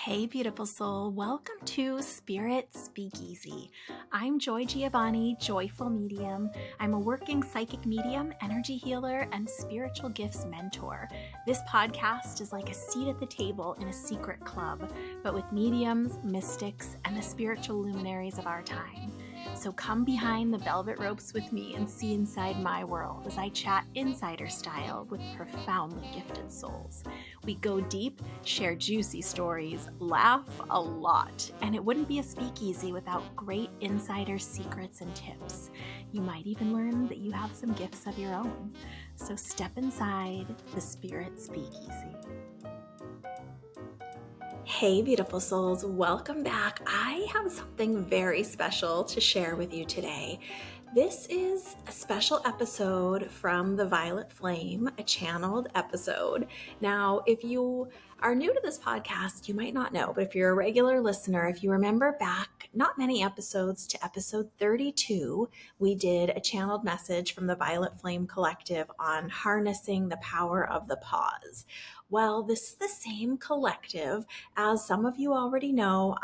Hey, beautiful soul. Welcome to Spirit Speakeasy. I'm Joy Giovanni, Joyful Medium. I'm a working psychic medium, energy healer, and spiritual gifts mentor. This podcast is like a seat at the table in a secret club, but with mediums, mystics, and the spiritual luminaries of our time. So come behind the velvet ropes with me and see inside my world as I chat insider style with profoundly gifted souls. We go deep, share juicy stories, laugh a lot, and it wouldn't be a speakeasy without great insider secrets and tips. You might even learn that you have some gifts of your own. So step inside the Spirit Speakeasy. Hey, beautiful souls, welcome back. I have something very special to share with you today. This is a special episode from the Violet Flame, a channeled episode. Now, if you are new to this podcast, you might not know, but if you're a regular listener, if you remember back not many episodes to episode 32, we did a channeled message from the Violet Flame Collective on harnessing the power of the pause. Well, this is the same collective. As some of you already know,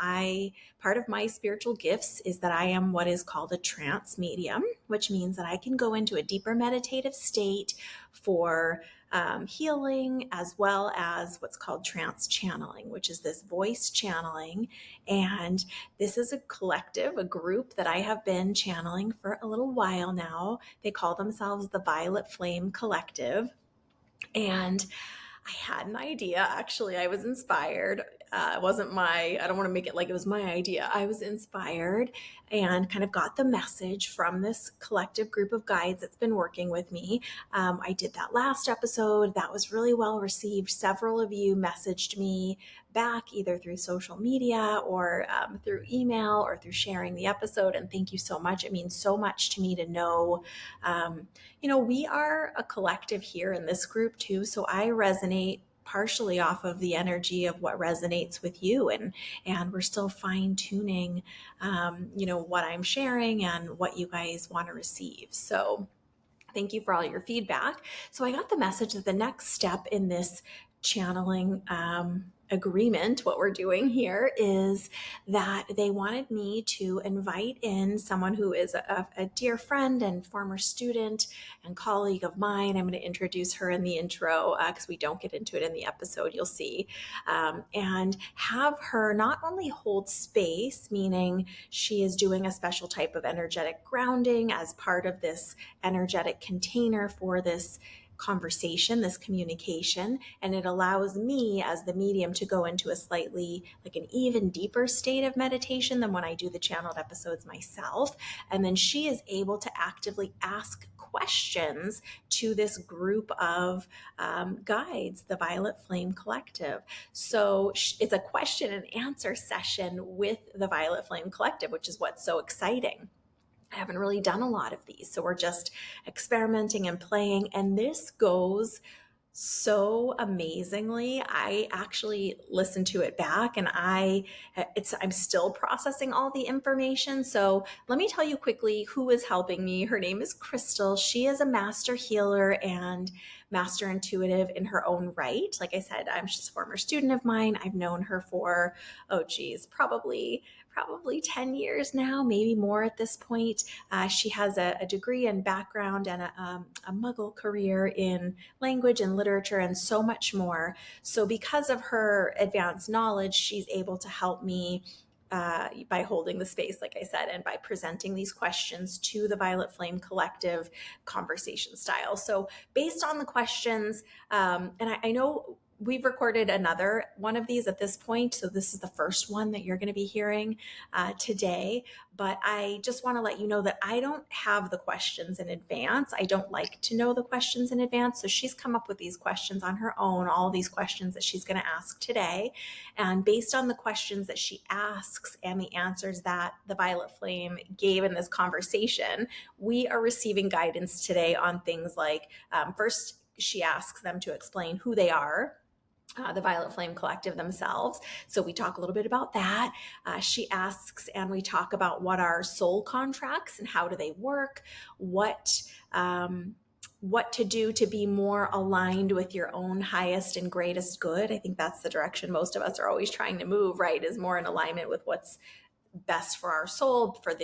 part of my spiritual gifts is that I am what is called a trance medium, which means that I can go into a deeper meditative state for healing, as well as what's called trance channeling, which is this voice channeling. And this is a collective, a group that I have been channeling for a little while now. They call themselves the Violet Flame Collective. And I had an idea. Actually, I was inspired. I don't want to make it like it was my idea. I was inspired and kind of got the message from this collective group of guides that's been working with me. I did that last episode. That was really well received. Several of you messaged me back either through social media or through email or through sharing the episode. And thank you so much. It means so much to me to know, we are a collective here in this group too. So I resonate partially off of the energy of what resonates with you. And we're still fine tuning, what I'm sharing and what you guys want to receive. So thank you for all your feedback. So I got the message that the next step in this channeling agreement, what we're doing here, is that they wanted me to invite in someone who is a dear friend and former student and colleague of mine. I'm going to introduce her in the intro because we don't get into it in the episode, you'll see, and have her not only hold space, meaning she is doing a special type of energetic grounding as part of this energetic container for this conversation, this communication, and it allows me as the medium to go into a slightly like an even deeper state of meditation than when I do the channeled episodes myself. And then she is able to actively ask questions to this group of guides, the Violet Flame Collective. So it's a question and answer session with the Violet Flame Collective, which is what's so exciting. I haven't really done a lot of these, so we're just experimenting and playing, and this goes so amazingly. I actually listened to it back and I'm still processing all the information. So let me tell you quickly who is helping me. Her name is Crystal. She is a master healer and master intuitive in her own right. Like I said, she's a former student of mine. I've known her for, probably 10 years now, maybe more at this point. She has a degree and background and a Muggle career in language and literature and so much more. So because of her advanced knowledge, she's able to help me by holding the space, like I said, and by presenting these questions to the Violet Flame Collective conversation style. So based on the questions, and I know we've recorded another one of these at this point. So this is the first one that you're going to be hearing today. But I just want to let you know that I don't have the questions in advance. I don't like to know the questions in advance. So she's come up with these questions on her own, all these questions that she's going to ask today. And based on the questions that she asks and the answers that the Violet Flame gave in this conversation, we are receiving guidance today on things like, first, she asks them to explain who they are, the Violet Flame Collective themselves. So we talk a little bit about that. She asks, and we talk about what are soul contracts and how do they work, what what to do to be more aligned with your own highest and greatest good. I think that's the direction most of us are always trying to move, right? Is more in alignment with what's best for our soul, for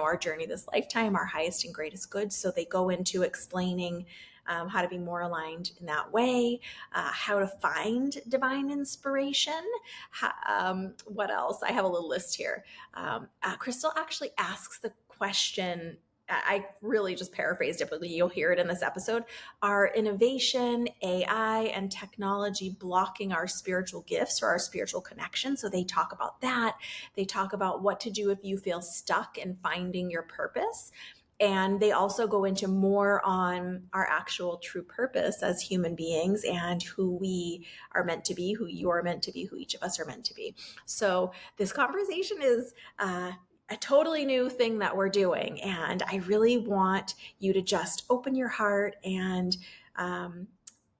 our journey this lifetime, our highest and greatest good. So they go into explaining how to be more aligned in that way, how to find divine inspiration. What else? I have a little list here. Crystal actually asks the question. I really just paraphrased it, but you'll hear it in this episode. Are innovation, AI, and technology blocking our spiritual gifts or our spiritual connection? So they talk about that. They talk about what to do if you feel stuck in finding your purpose. And they also go into more on our actual true purpose as human beings and who we are meant to be, who you are meant to be, who each of us are meant to be. So this conversation is a totally new thing that we're doing. And I really want you to just open your heart and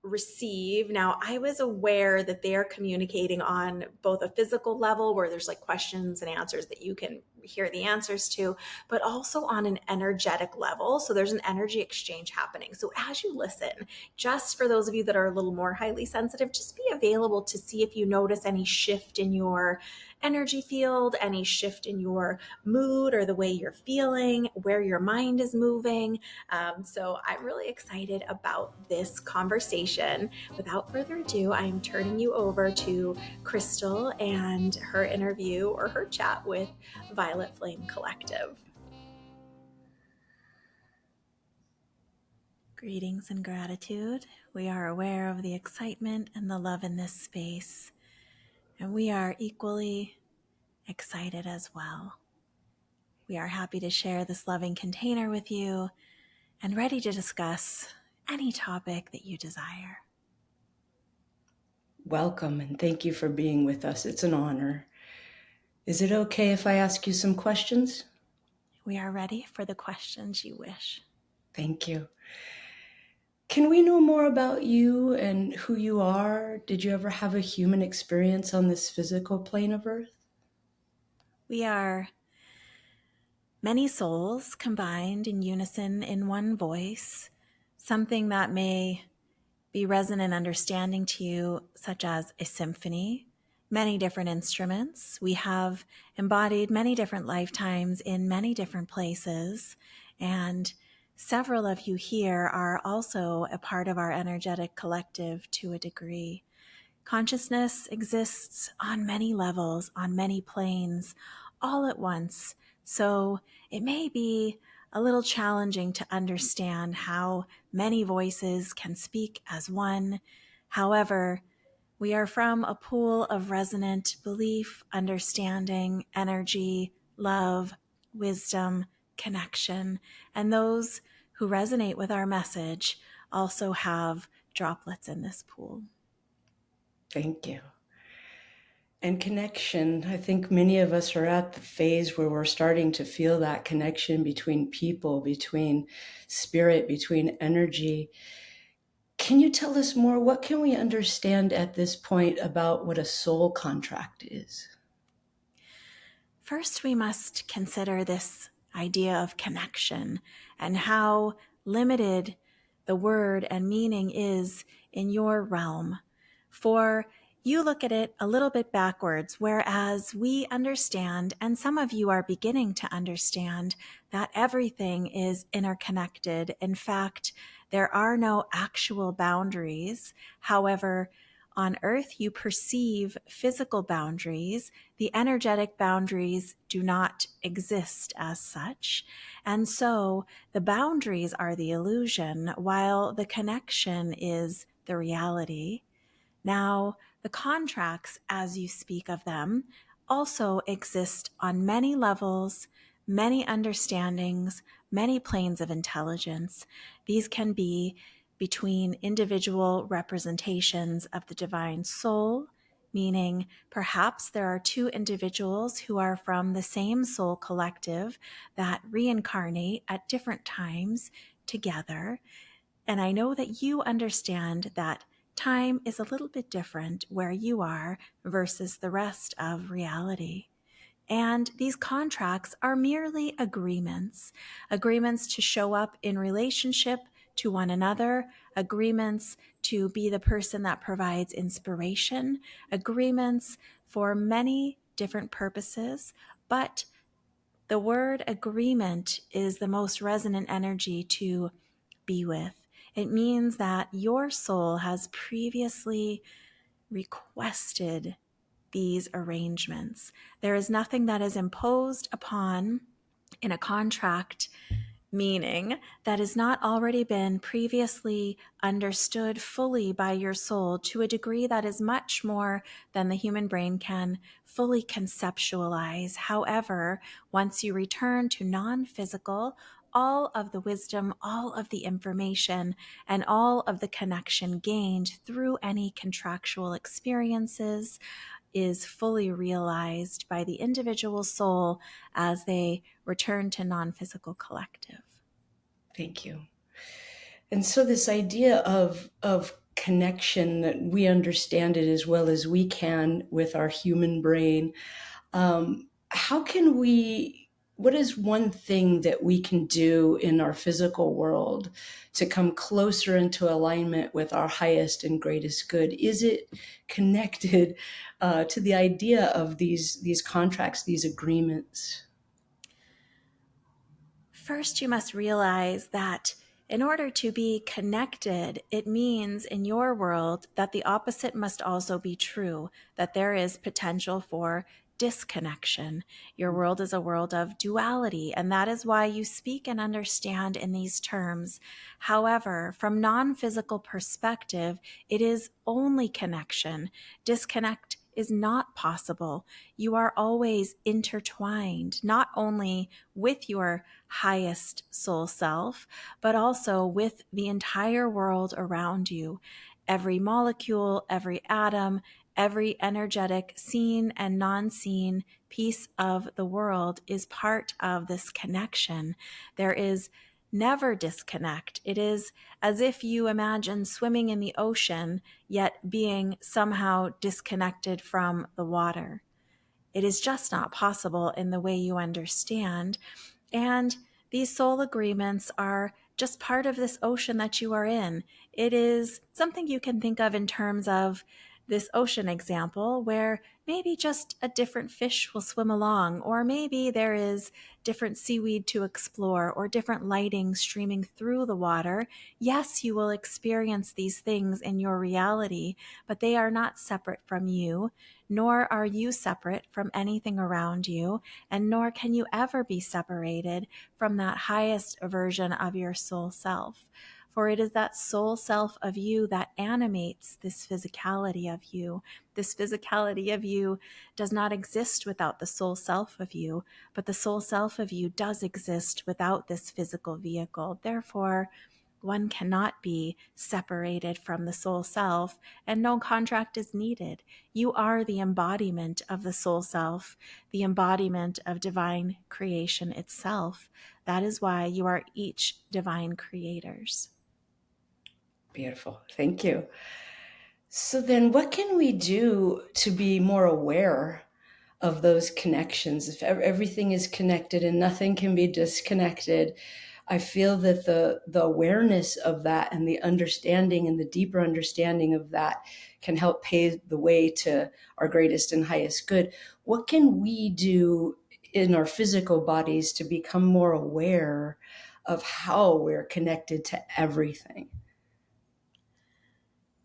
receive. Now, I was aware that they are communicating on both a physical level where there's like questions and answers that you can hear the answers to, but also on an energetic level. So there's an energy exchange happening. So as you listen, just for those of you that are a little more highly sensitive, just be available to see if you notice any shift in your energy field, any shift in your mood or the way you're feeling, where your mind is moving. So I'm really excited about this conversation. Without further ado, I'm turning you over to Crystal and her interview or her chat with Violet Flame Collective. Greetings and gratitude. We are aware of the excitement and the love in this space, and we are equally excited as well. We are happy to share this loving container with you and ready to discuss any topic that you desire. Welcome and thank you for being with us. It's an honor. Is it okay if I ask you some questions? We are ready for the questions you wish. Thank you. Can we know more about you and who you are? Did you ever have a human experience on this physical plane of Earth? We are many souls combined in unison in one voice, something that may be resonant understanding to you, such as a symphony, many different instruments. We have embodied many different lifetimes in many different places, and several of you here are also a part of our energetic collective to a degree. Consciousness exists on many levels, on many planes, all at once. So it may be a little challenging to understand how many voices can speak as one. However, we are from a pool of resonant belief, understanding, energy, love, wisdom, connection, and those who resonate with our message also have droplets in this pool. Thank you. And connection, I think many of us are at the phase where we're starting to feel that connection between people, between spirit, between energy. Can you tell us more? What can we understand at this point about what a soul contract is? First, we must consider this idea of connection and how limited the word and meaning is in your realm. For you look at it a little bit backwards, whereas we understand, and some of you are beginning to understand, that everything is interconnected. In fact, there are no actual boundaries. However, on Earth, you perceive physical boundaries. The energetic boundaries do not exist as such. And so the boundaries are the illusion, while the connection is the reality. Now, the contracts, as you speak of them, also exist on many levels, many understandings, many planes of intelligence. These can be between individual representations of the divine soul, meaning perhaps there are two individuals who are from the same soul collective that reincarnate at different times together. And I know that you understand that time is a little bit different where you are versus the rest of reality. And these contracts are merely agreements to show up in relationship to one another, agreements to be the person that provides inspiration, agreements for many different purposes, but the word agreement is the most resonant energy to be with. It means that your soul has previously requested these arrangements. There is nothing that is imposed upon in a contract, meaning that has not already been previously understood fully by your soul to a degree that is much more than the human brain can fully conceptualize. However, once you return to non-physical, all of the wisdom, all of the information, and all of the connection gained through any contractual experiences is fully realized by the individual soul as they return to non-physical collective. Thank you. And so this idea of connection, that we understand it as well as we can with our human brain, how can we, what is one thing that we can do in our physical world to come closer into alignment with our highest and greatest good? Is it connected to the idea of these contracts, these agreements? First, you must realize that in order to be connected, it means in your world that the opposite must also be true, that there is potential for disconnection. Your world is a world of duality, and that is why you speak and understand in these terms. However, from non-physical perspective, it is only connection. Disconnect is not possible. You are always intertwined, not only with your highest soul self, but also with the entire world around you. Every molecule, every atom, every energetic, seen and non-seen piece of the world is part of this connection. There is never disconnect. It is as if you imagine swimming in the ocean, yet being somehow disconnected from the water. It is just not possible in the way you understand. And these soul agreements are just part of this ocean that you are in. It is something you can think of in terms of this ocean example where maybe just a different fish will swim along, or maybe there is different seaweed to explore or different lighting streaming through the water. Yes, you will experience these things in your reality, but they are not separate from you, nor are you separate from anything around you, and nor can you ever be separated from that highest version of your soul self. For it is that soul self of you that animates this physicality of you. This physicality of you does not exist without the soul self of you, but the soul self of you does exist without this physical vehicle. Therefore, one cannot be separated from the soul self, and no contract is needed. You are the embodiment of the soul self, the embodiment of divine creation itself. That is why you are each divine creators. Beautiful. Thank you. So then what can we do to be more aware of those connections? If everything is connected and nothing can be disconnected, I feel that the awareness of that and the understanding and the deeper understanding of that can help pave the way to our greatest and highest good. What can we do in our physical bodies to become more aware of how we're connected to everything?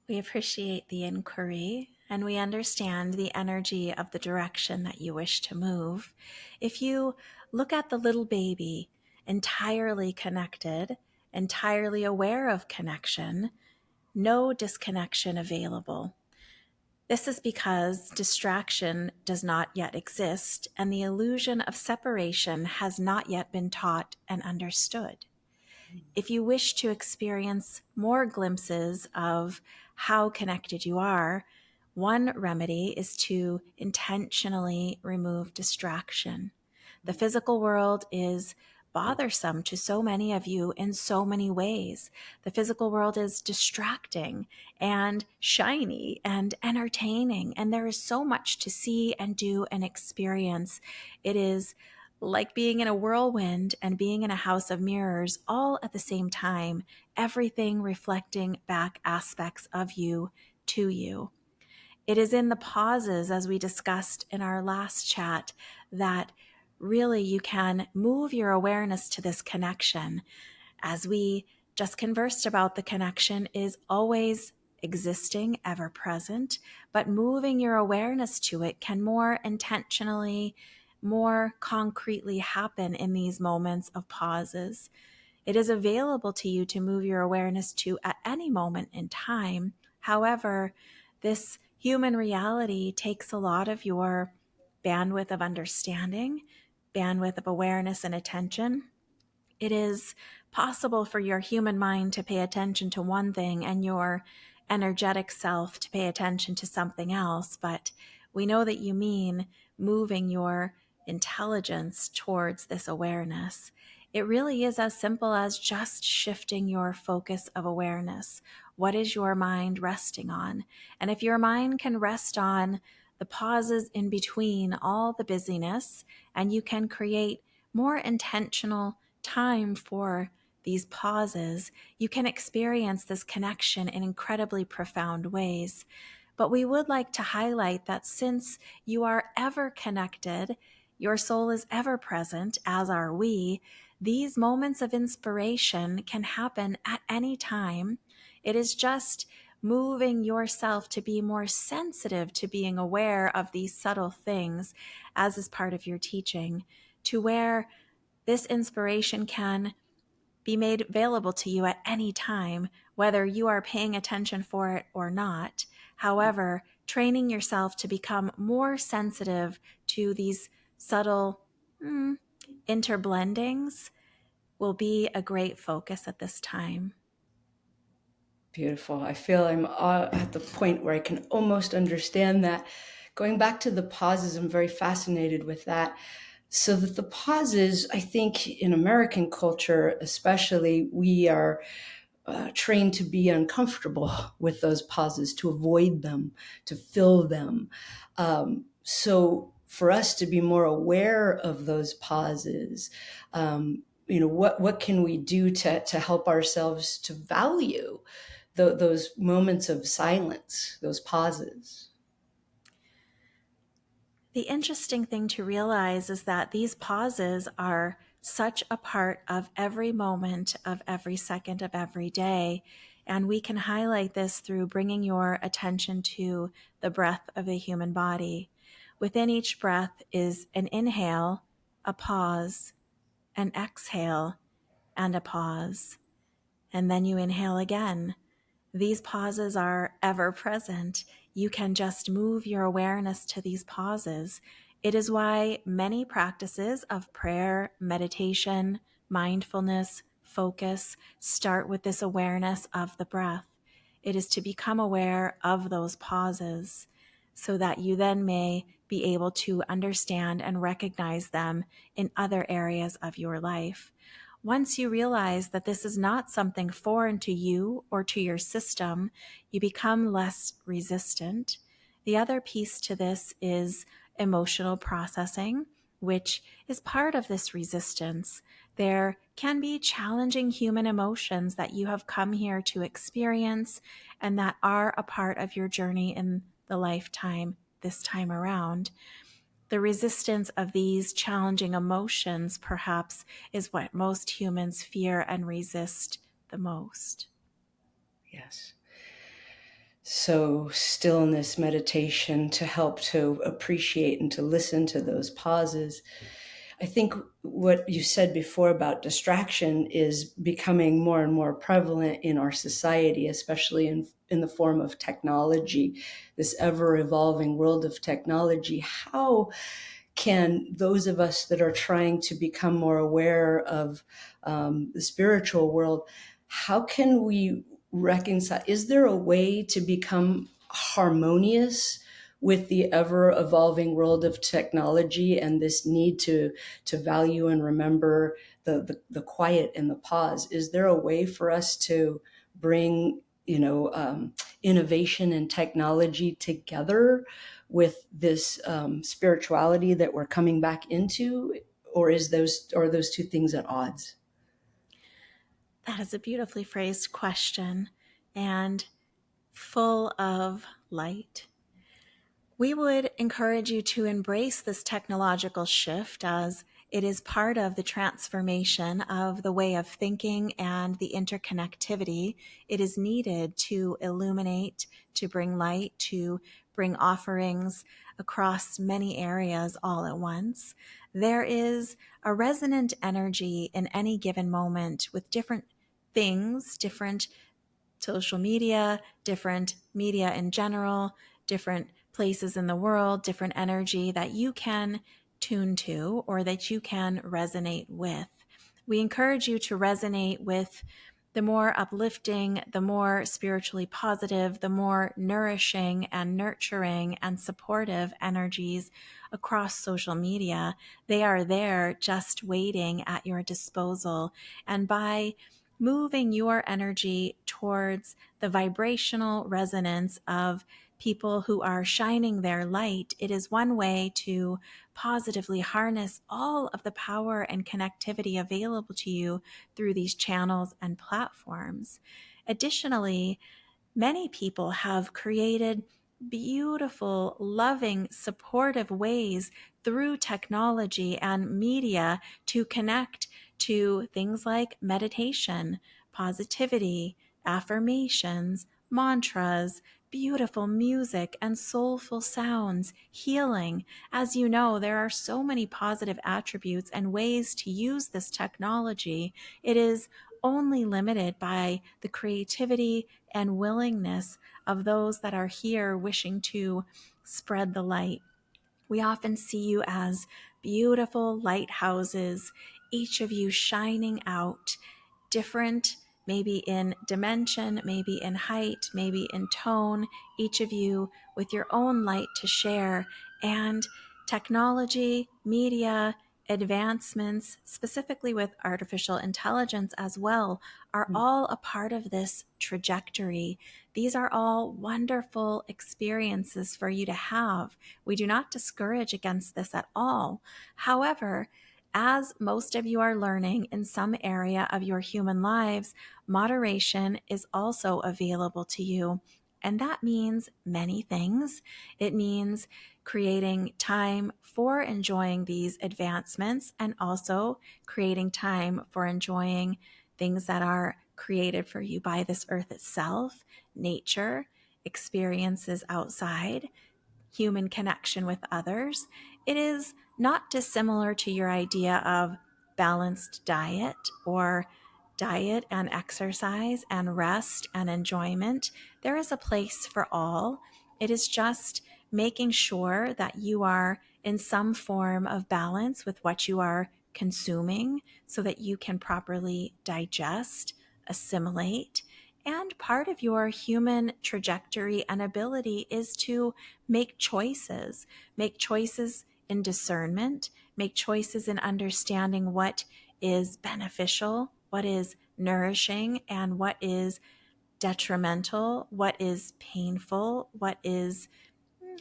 We appreciate the inquiry and we understand the energy of the direction that you wish to move. If you look at the little baby, entirely connected, entirely aware of connection, no disconnection available. This is because distraction does not yet exist and the illusion of separation has not yet been taught and understood. If you wish to experience more glimpses of how connected you are, one remedy is to intentionally remove distraction. The physical world is bothersome to so many of you in so many ways. The physical world is distracting and shiny and entertaining, and there is so much to see and do and experience. It is like being in a whirlwind and being in a house of mirrors all at the same time, everything reflecting back aspects of you to you. It is in the pauses, as we discussed in our last chat, that really you can move your awareness to this connection. As we just conversed about, the connection is always existing, ever present, but moving your awareness to it can more intentionally, more concretely happen in these moments of pauses. It is available to you to move your awareness to at any moment in time. However, this human reality takes a lot of your bandwidth of understanding, bandwidth of awareness and attention. It is possible for your human mind to pay attention to one thing and your energetic self to pay attention to something else, but we know that you mean moving your intelligence towards this awareness. It really is as simple as just shifting your focus of awareness. What is your mind resting on? And if your mind can rest on the pauses in between all the busyness, and you can create more intentional time for these pauses, you can experience this connection in incredibly profound ways. But we would like to highlight that since you are ever connected, your soul is ever present, as are we, these moments of inspiration can happen at any time. It is just moving yourself to be more sensitive to being aware of these subtle things, as is part of your teaching, to where this inspiration can be made available to you at any time, whether you are paying attention for it or not. However, training yourself to become more sensitive to these subtle interblendings will be a great focus at this time. Beautiful. I feel I'm at the point where I can almost understand that. Going back to the pauses, I'm very fascinated with that. So that the pauses, I think in American culture especially, we are trained to be uncomfortable with those pauses, to avoid them, to fill them. So for us to be more aware of those pauses, what can we do to help ourselves to value those moments of silence, those pauses? The interesting thing to realize is that these pauses are such a part of every moment of every second of every day. And we can highlight this through bringing your attention to the breath of the human body. Within each breath is an inhale, a pause, an exhale, and a pause. And then you inhale again. These pauses are ever present. You can just move your awareness to these pauses. It is why many practices of prayer, meditation, mindfulness, focus start with this awareness of the breath. It is to become aware of those pauses so that you then may be able to understand and recognize them in other areas of your life. Once you realize that this is not something foreign to you or to your system, you become less resistant. The other piece to this is emotional processing, which is part of this resistance. There can be challenging human emotions that you have come here to experience and that are a part of your journey in the lifetime this time around. The resistance of these challenging emotions, perhaps, is what most humans fear and resist the most. Yes. So stillness meditation to help to appreciate and to listen to those pauses. I think what you said before about distraction is becoming more and more prevalent in our society, especially in the form of technology, this ever evolving world of technology. How can those of us that are trying to become more aware of the spiritual world, how can we reconcile? Is there a way to become harmonious with the ever evolving world of technology and this need to value and remember the quiet and the pause? Is there a way for us to bring innovation and technology together with this spirituality that we're coming back into? or are those two things at odds? That is a beautifully phrased question and full of light. We would encourage you to embrace this technological shift as it is part of the transformation of the way of thinking and the interconnectivity. It is needed to illuminate, to bring light, to bring offerings across many areas all at once. There is a resonant energy in any given moment with different things, different social media, different media in general, different places in the world, different energy that you can tune to or that you can resonate with. We encourage you to resonate with the more uplifting, the more spiritually positive, the more nourishing and nurturing and supportive energies across social media. They are there just waiting at your disposal. And by moving your energy towards the vibrational resonance of people who are shining their light, it is one way to positively harness all of the power and connectivity available to you through these channels and platforms. Additionally, many people have created beautiful, loving, supportive ways through technology and media to connect to things like meditation, positivity, affirmations, mantras, beautiful music, and soulful sounds, healing. As you know, there are so many positive attributes and ways to use this technology. It is only limited by the creativity and willingness of those that are here wishing to spread the light. We often see you as beautiful lighthouses, each of you shining out, different, maybe in dimension, maybe in height, maybe in tone, each of you with your own light to share. And technology, media, advancements, specifically with artificial intelligence as well, are all a part of this trajectory. These are all wonderful experiences for you to have. We do not discourage against this at all. However, as most of you are learning in some area of your human lives, moderation is also available to you. And that means many things. It means creating time for enjoying these advancements and also creating time for enjoying things that are created for you by this earth itself, nature, experiences outside, human connection with others. It is not dissimilar to your idea of balanced diet or diet and exercise and rest and enjoyment. There is a place for all. It is just making sure that you are in some form of balance with what you are consuming so that you can properly digest, assimilate. And part of your human trajectory and ability is to make choices in discernment, make choices in understanding what is beneficial, what is nourishing, and what is detrimental, what is painful, what is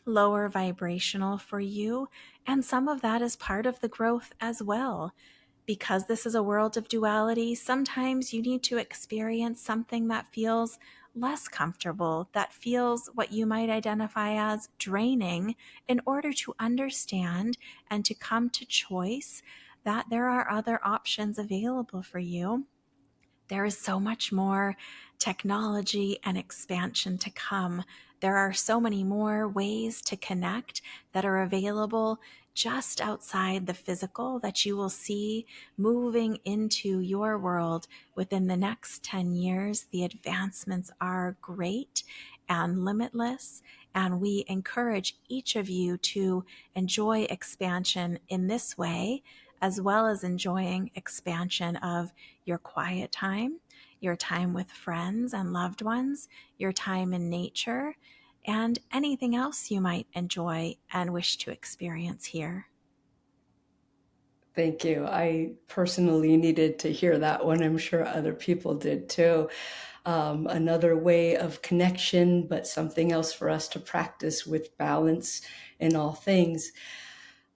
lower vibrational for you. And some of that is part of the growth as well. Because this is a world of duality, sometimes you need to experience something that feels less comfortable, that feels what you might identify as draining, in order to understand and to come to choice that there are other options available for you. There is so much more technology and expansion to come. There are so many more ways to connect that are available just outside the physical that you will see moving into your world within the next 10 years. The advancements are great and limitless, and we encourage each of you to enjoy expansion in this way, as well as enjoying expansion of your quiet time, your time with friends and loved ones, your time in nature, and anything else you might enjoy and wish to experience here. Thank you. I personally needed to hear that one. I'm sure other people did too. Another way of connection, but something else for us to practice with balance in all things.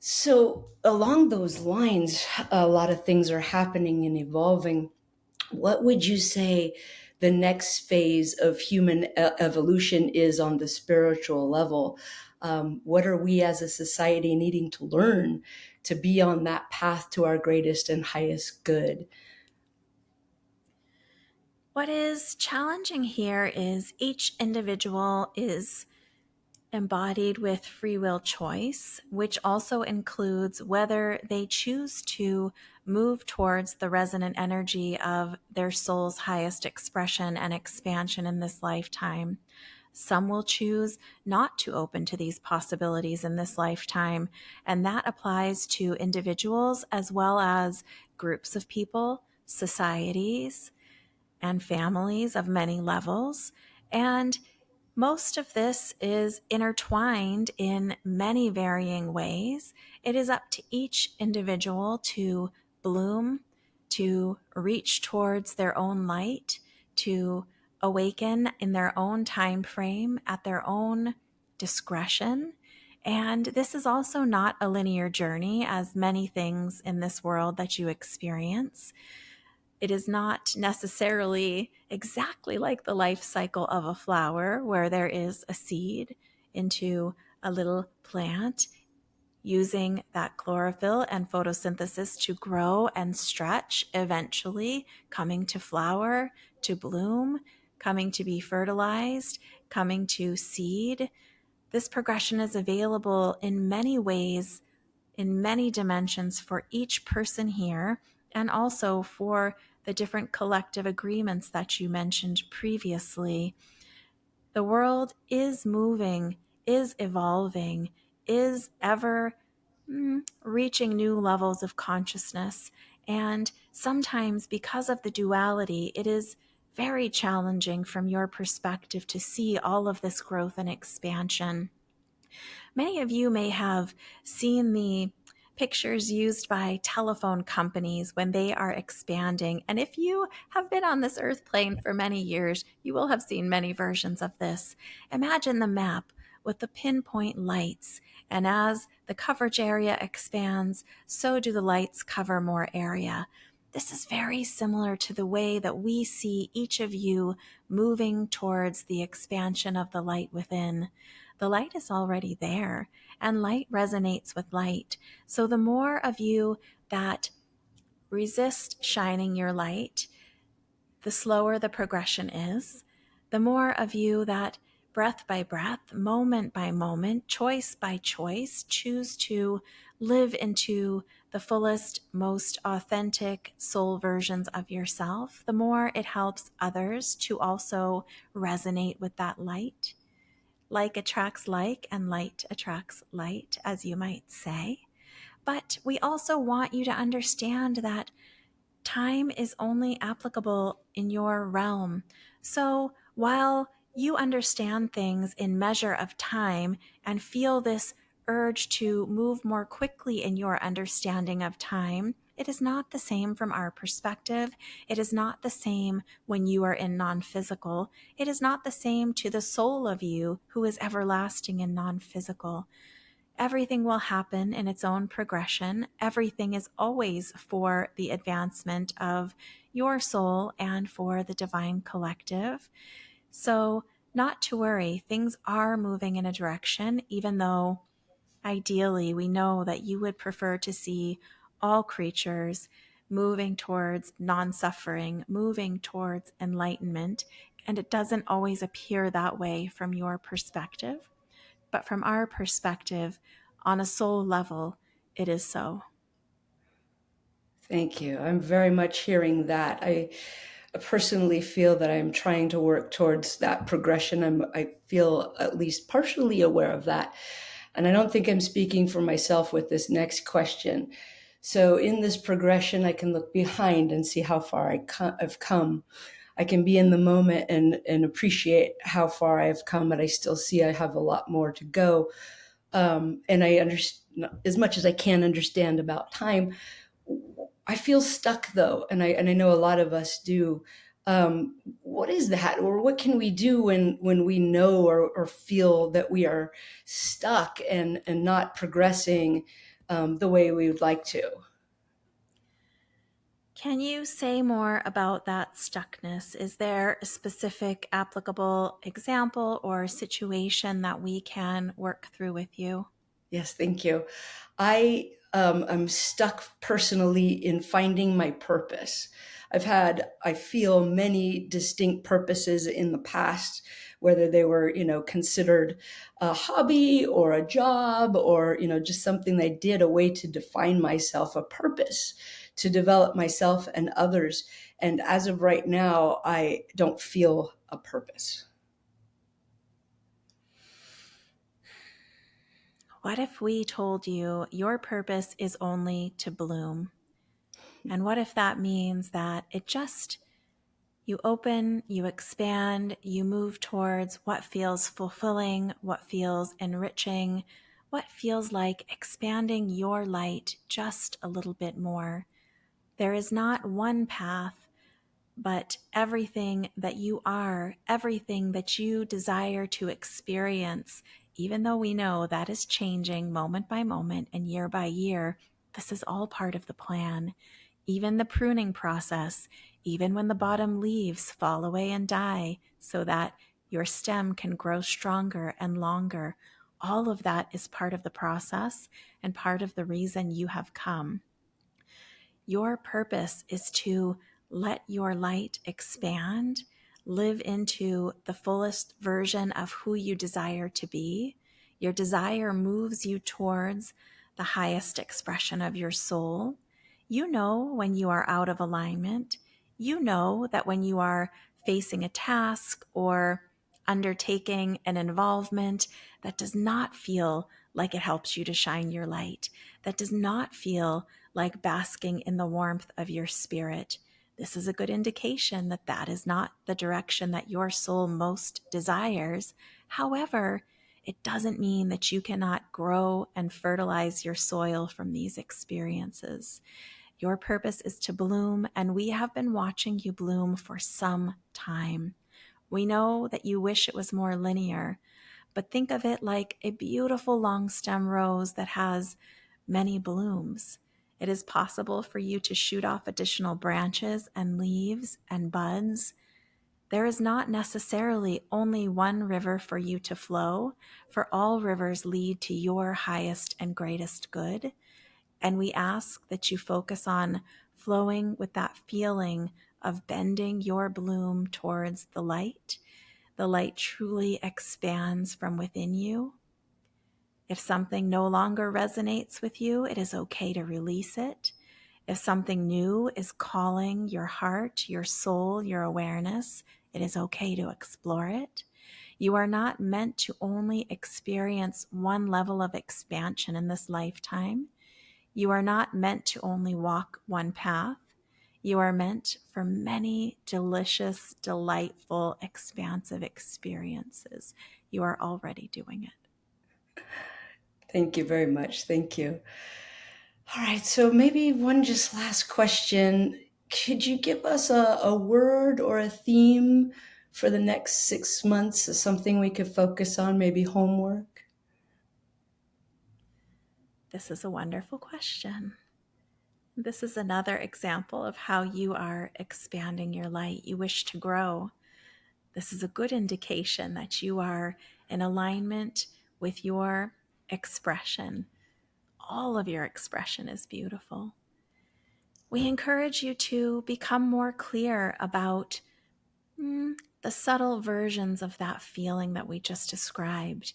So, along those lines, a lot of things are happening and evolving. What would you say the next phase of human evolution is on the spiritual level? What are we as a society needing to learn to be on that path to our greatest and highest good? What is challenging here is each individual is embodied with free will choice, which also includes whether they choose to move towards the resonant energy of their soul's highest expression and expansion in this lifetime. Some will choose not to open to these possibilities in this lifetime, and that applies to individuals as well as groups of people, societies, and families of many levels. And most of this is intertwined in many varying ways. It is up to each individual to bloom, to reach towards their own light, to awaken in their own time frame at their own discretion. And this is also not a linear journey, as many things in this world that you experience. It is not necessarily exactly like the life cycle of a flower, where there is a seed into a little plant using that chlorophyll and photosynthesis to grow and stretch, eventually coming to flower, to bloom, coming to be fertilized, coming to seed. This progression is available in many ways, in many dimensions for each person here, and also for the different collective agreements that you mentioned previously. The world is moving, is evolving, is ever reaching new levels of consciousness. And sometimes, because of the duality, it is very challenging from your perspective to see all of this growth and expansion. Many of you may have seen the pictures used by telephone companies when they are expanding. And if you have been on this earth plane for many years, you will have seen many versions of this. Imagine the map with the pinpoint lights. And as the coverage area expands, so do the lights cover more area. This is very similar to the way that we see each of you moving towards the expansion of the light within. The light is already there, and light resonates with light. So the more of you that resist shining your light, the slower the progression is. The more of you that breath by breath, moment by moment, choice by choice, choose to live into the fullest, most authentic soul versions of yourself, the more it helps others to also resonate with that light. Like attracts like, and light attracts light, as you might say. But we also want you to understand that time is only applicable in your realm. So while you understand things in measure of time and feel this urge to move more quickly in your understanding of time, it is not the same from our perspective. It is not the same when you are in non-physical. It is not the same to the soul of you who is everlasting and non-physical. Everything will happen in its own progression. Everything is always for the advancement of your soul and for the divine collective. So, not to worry, things are moving in a direction, even though ideally we know that you would prefer to see all creatures moving towards non suffering, moving towards enlightenment. And it doesn't always appear that way from your perspective. But from our perspective, on a soul level, it is so. Thank you. I'm very much hearing that. I personally feel that I'm trying to work towards that progression. I feel at least partially aware of that. And I don't think I'm speaking for myself with this next question. So, in this progression, I can look behind and see how far I've come. I can be in the moment and appreciate how far I've come, but I still see I have a lot more to go. And I understand as much as I can understand about time. I feel stuck though, and I know a lot of us do. What is that, or what can we do when we know or feel that we are stuck and not progressing? the way we would like to. Can you say more about that stuckness? Is there a specific applicable example or situation that we can work through with you? Yes, thank you. I'm stuck personally in finding my purpose. I feel many distinct purposes in the past, whether they were, considered a hobby or a job or, just something I did, a way to define myself, a purpose to develop myself and others. And as of right now, I don't feel a purpose. What if we told you your purpose is only to bloom? And what if that means that you open, you expand, you move towards what feels fulfilling, what feels enriching, what feels like expanding your light just a little bit more? There is not one path, but everything that you are, everything that you desire to experience, even though we know that is changing moment by moment and year by year, this is all part of the plan. Even the pruning process, even when the bottom leaves fall away and die so that your stem can grow stronger and longer, all of that is part of the process and part of the reason you have come. Your purpose is to let your light expand, live into the fullest version of who you desire to be. Your desire moves you towards the highest expression of your soul. You know when you are out of alignment. You know that when you are facing a task or undertaking an involvement that does not feel like it helps you to shine your light, that does not feel like basking in the warmth of your spirit, this is a good indication that that is not the direction that your soul most desires. However, it doesn't mean that you cannot grow and fertilize your soil from these experiences. Your purpose is to bloom, and we have been watching you bloom for some time. We know that you wish it was more linear, but think of it like a beautiful long stem rose that has many blooms. It is possible for you to shoot off additional branches and leaves and buds. There is not necessarily only one river for you to flow, for all rivers lead to your highest and greatest good. And we ask that you focus on flowing with that feeling of bending your bloom towards the light. The light truly expands from within you. If something no longer resonates with you, it is okay to release it. If something new is calling your heart, your soul, your awareness, it is okay to explore it. You are not meant to only experience one level of expansion in this lifetime. You are not meant to only walk one path. You are meant for many delicious, delightful, expansive experiences. You are already doing it. Thank you very much. Thank you. All right, so maybe one just last question. Could you give us a word or a theme for the next 6 months, something we could focus on, maybe homework? This is a wonderful question. This is another example of how you are expanding your light. You wish to grow. This is a good indication that you are in alignment with your expression. All of your expression is beautiful. We encourage you to become more clear about the subtle versions of that feeling that we just described.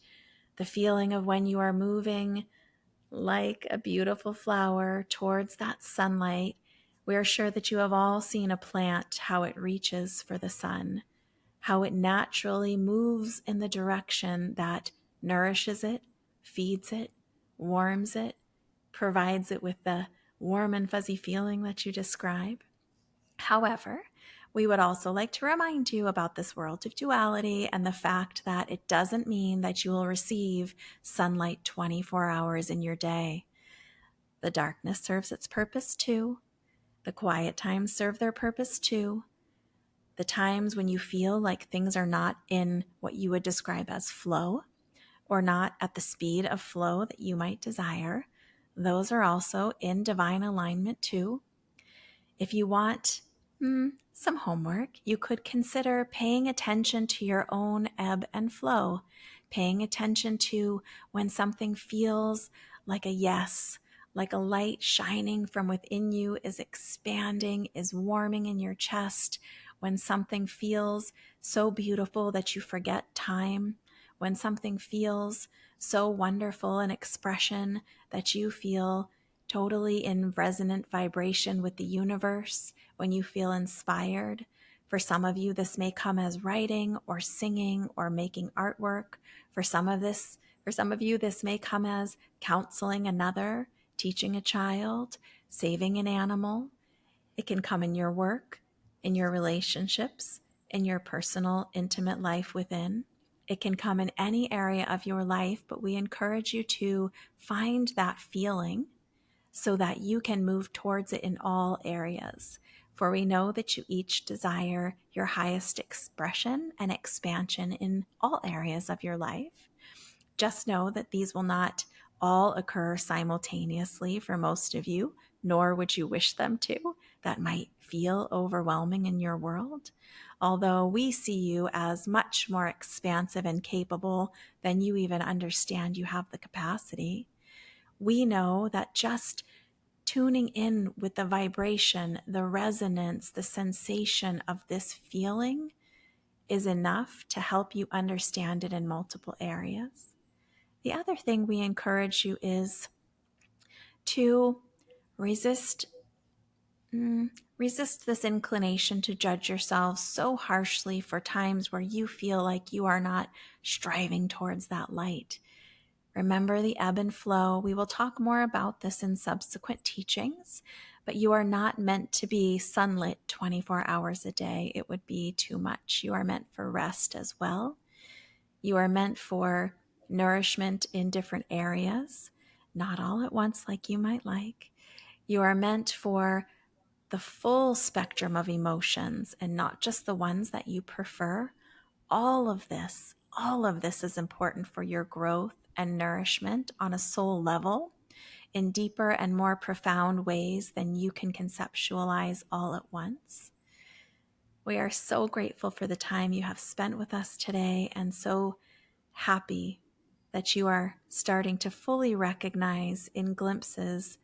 The feeling of when you are moving like a beautiful flower towards that sunlight. We are sure that you have all seen a plant, how it reaches for the sun, how it naturally moves in the direction that nourishes it, feeds it, warms it, provides it with the warm and fuzzy feeling that you describe. However, we would also like to remind you about this world of duality and the fact that it doesn't mean that you will receive sunlight 24 hours in your day. The darkness serves its purpose too. The quiet times serve their purpose too. The times when you feel like things are not in what you would describe as flow or not at the speed of flow that you might desire, those are also in divine alignment too. If you want some homework, you could consider paying attention to your own ebb and flow, paying attention to when something feels like a yes, like a light shining from within you is expanding, is warming in your chest, when something feels so beautiful that you forget time, when something feels so wonderful in expression that you feel totally in resonant vibration with the universe, when you feel inspired. For some of you, this may come as writing or singing or making artwork. For some of you, this may come as counseling another, teaching a child, saving an animal. It can come in your work, in your relationships, in your personal, intimate life within. It can come in any area of your life, but we encourage you to find that feeling so that you can move towards it in all areas. For we know that you each desire your highest expression and expansion in all areas of your life. Just know that these will not all occur simultaneously for most of you, nor would you wish them to. That might feel overwhelming in your world. Although we see you as much more expansive and capable than you even understand you have the capacity, we know that just tuning in with the vibration, the resonance, the sensation of this feeling is enough to help you understand it in multiple areas. The other thing we encourage you is to resist resist this inclination to judge yourself so harshly for times where you feel like you are not striving towards that light. Remember the ebb and flow. We will talk more about this in subsequent teachings, but you are not meant to be sunlit 24 hours a day. It would be too much. You are meant for rest as well. You are meant for nourishment in different areas, not all at once like you might like. You are meant for the full spectrum of emotions and not just the ones that you prefer. All of this is important for your growth and nourishment on a soul level in deeper and more profound ways than you can conceptualize all at once. We are so grateful for the time you have spent with us today and so happy that you are starting to fully recognize in glimpses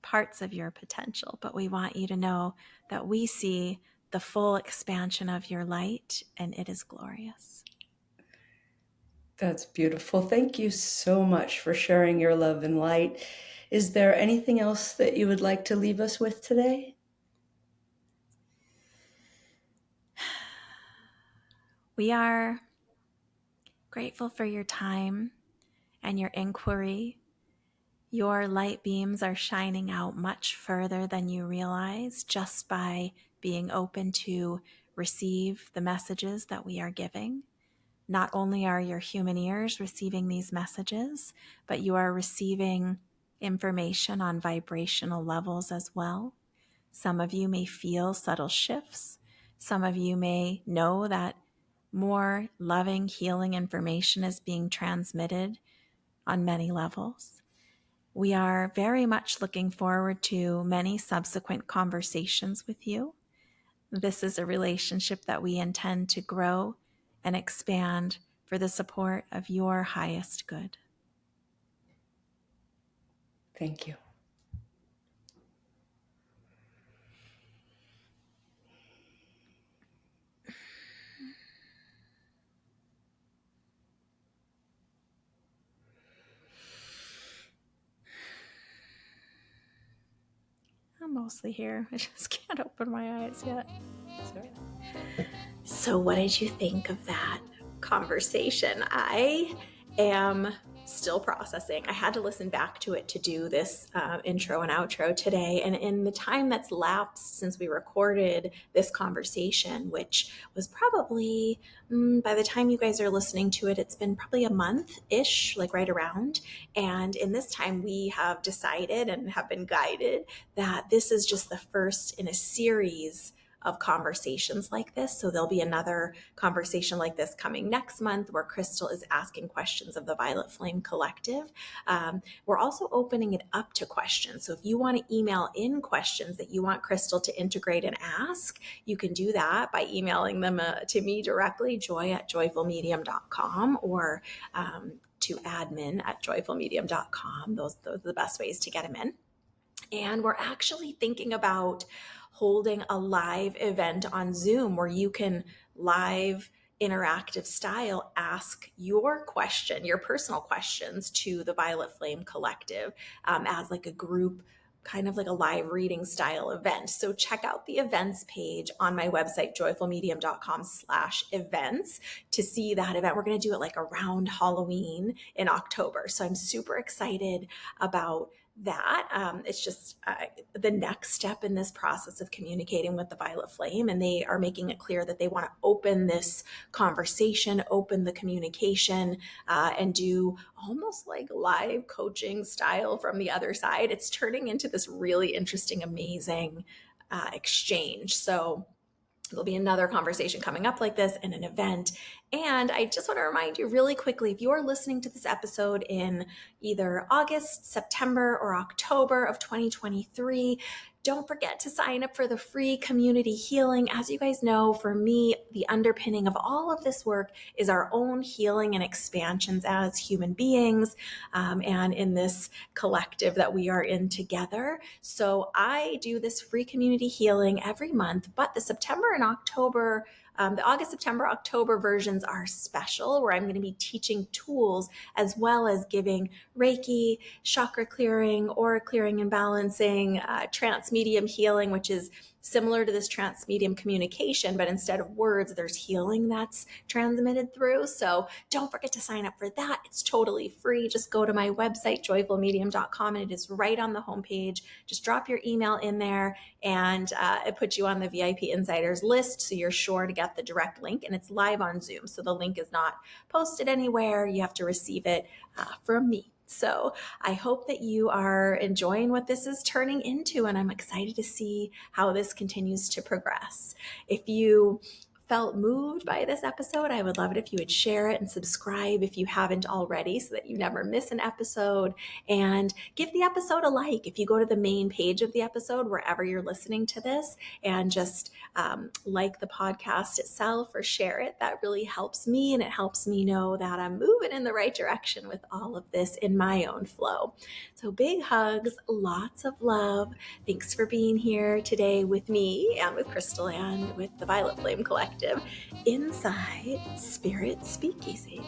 parts of your potential. But we want you to know that we see the full expansion of your light and it is glorious. That's beautiful. Thank you so much for sharing your love and light. Is there anything else that you would like to leave us with today? We are grateful for your time and your inquiry. Your light beams are shining out much further than you realize just by being open to receive the messages that we are giving. Not only are your human ears receiving these messages, but you are receiving information on vibrational levels as well. Some of you may feel subtle shifts. Some of you may know that more loving, healing information is being transmitted on many levels. We are very much looking forward to many subsequent conversations with you. This is a relationship that we intend to grow and expand for the support of your highest good. Thank you. I'm mostly here. I just can't open my eyes yet. Sorry. So, what did you think of that conversation? I am still processing. I had to listen back to it to do this intro and outro today. And in the time that's lapsed since we recorded this conversation, which was probably by the time you guys are listening to it, it's been probably a month ish, like right around. And in this time, we have decided and have been guided that this is just the first in a series of conversations like this. So there'll be another conversation like this coming next month where Crystal is asking questions of the Violet Flame Collective. We're also opening it up to questions. So if you want to email in questions that you want Crystal to integrate and ask, you can do that by emailing them to me directly, joy@joyfulmedium.com, or to admin@joyfulmedium.com. Those are the best ways to get them in. And we're actually thinking about holding a live event on Zoom where you can live interactive style ask your question, your personal questions to the Violet Flame Collective as like a group, kind of like a live reading style event. So check out the events page on my website, joyfulmedium.com/events, to see that event. We're going to do it like around Halloween in October. So I'm super excited about that. It's just the next step in this process of communicating with the Violet Flame, and they are making it clear that they want to open this conversation, open the communication, and do almost like live coaching style from the other side. It's turning into this really interesting, amazing exchange. So there'll be another conversation coming up like this in an event. And I just want to remind you really quickly, if you're listening to this episode in either August, September, or October of 2023, don't forget to sign up for the free community healing. As you guys know, for me, the underpinning of all of this work is our own healing and expansions as human beings, and in this collective that we are in together. So I do this free community healing every month, but the September and October, the August, September, October versions are special, where I'm going to be teaching tools as well as giving Reiki, chakra clearing, aura clearing and balancing, trance medium healing, which is similar to this trance medium communication, but instead of words, there's healing that's transmitted through. So don't forget to sign up for that. It's totally free. Just go to my website, joyfulmedium.com, and it is right on the homepage. Just drop your email in there, and it puts you on the VIP Insiders list, so you're sure to get the direct link, and it's live on Zoom. So the link is not posted anywhere. You have to receive it from me. So I hope that you are enjoying what this is turning into, and I'm excited to see how this continues to progress. If you felt moved by this episode, I would love it if you would share it and subscribe if you haven't already, so that you never miss an episode, and give the episode a like. If you go to the main page of the episode, wherever you're listening to this, and just like the podcast itself or share it, that really helps me, and it helps me know that I'm moving in the right direction with all of this in my own flow. So big hugs, lots of love. Thanks for being here today with me and with Crystal and with the Violet Flame Collective inside Spirit Speakeasy.